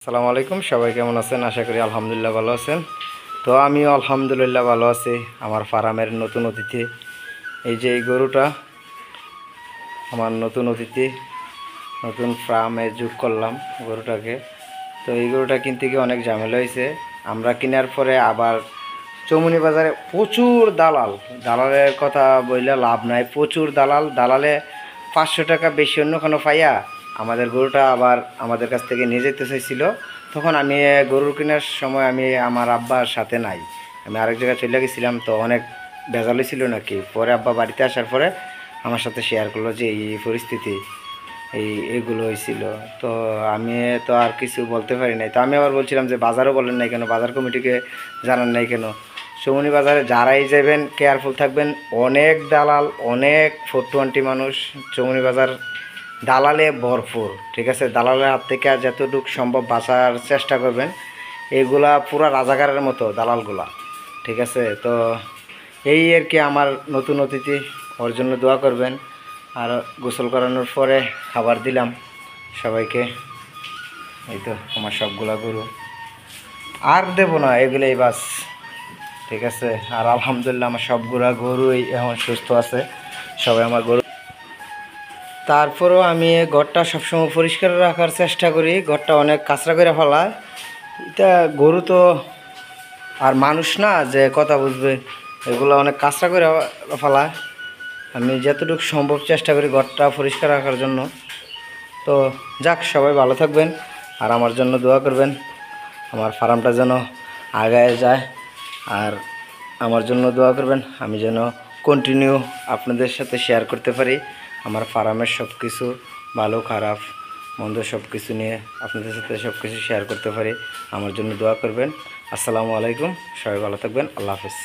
আসসালামু আলাইকুম, সবাই কেমন আছেন? আশা করি আলহামদুলিল্লাহ ভালো আছেন। তো আমিও আলহামদুলিল্লাহ ভালো আছি। আমার ফার্মের নতুন অতিথি, এই যে এই গরুটা আমার নতুন অতিথি, নতুন ফার্মে যোগ করলাম গরুটাকে। তো এই গরুটা কিনতে গিয়ে অনেক ঝামেলা হয়েছে। আমরা কেনার পরে আবার চৌমুনি বাজারে প্রচুর দালালের কথা বললে লাভ নাই। প্রচুর দালালে 500 টাকা বেশি অন্য কোনো পাইয়া আমাদের গরুটা আবার আমাদের কাছ থেকে নিয়ে যেতে চাইছিল। তখন আমি গরুর কেনার সময় আমি আমার আব্বার সাথে নাই, আমি আরেক জায়গায় চলে গেছিলাম। তো অনেক ভেজাল ছিল নাকি। পরে আব্বা বাড়িতে আসার পরে আমার সাথে শেয়ার করলো যে এই পরিস্থিতি, এইগুলো হয়েছিল। তো আমি তো আর কিছু বলতে পারি নাই। তো আমি আবার বলছিলাম যে বাজারও বলেন নাই কেন, বাজার কমিটিকে জানান নাই কেন। চৌমুনি বাজারে যারাই যাবেন কেয়ারফুল থাকবেন। অনেক দালাল, অনেক 420 মানুষ। চৌমুনি বাজার দালালে ভরপুর, ঠিক আছে? দালালের হাত থেকে যতটুকু সম্ভব বাঁচার চেষ্টা করবেন। এগুলা পুরা রাজাকারের মতো দালালগুলা, ঠিক আছে? তো এই আর কি আমার নতুন অতিথি, ওর জন্য দোয়া করবেন। আর গোসল করানোর পরে খাবার দিলাম সবাইকে। এই তো আমার সবগুলা গরু, আর দেবো না, এগুলোই বাস, ঠিক আছে? আর আলহামদুলিল্লাহ আমার সবগুলা গরুই এখন সুস্থ আছে, সবাই আমার গরু। তারপরেও আমি ঘরটা সবসময় পরিষ্কার রাখার চেষ্টা করি। ঘরটা অনেক কাঁচরা করে ফেলায়। এটা গরু তো আর মানুষ না যে কথা বুঝবে, এগুলো অনেক কাঁচরা করে ফেলায়। আমি যতটুকু সম্ভব চেষ্টা করি ঘরটা পরিষ্কার রাখার জন্য। তো যাক, সবাই ভালো থাকবেন আর আমার জন্য দোয়া করবেন, আমার ফার্মটা যেন আগায় যায়। আর আমার জন্য দোয়া করবেন, আমি যেন কন্টিনিউ আপনাদের সাথে শেয়ার করতে পারি আমার ফার্মের সব কিছু, ভালো খারাপ মন্দ সব কিছু নিয়ে আপনাদের সাথে সব কিছু শেয়ার করতে পারি। আমার জন্য দোয়া করবেন। আসসালামু আলাইকুম, সবাই ভালো থাকবেন। আল্লাহ হাফেজ।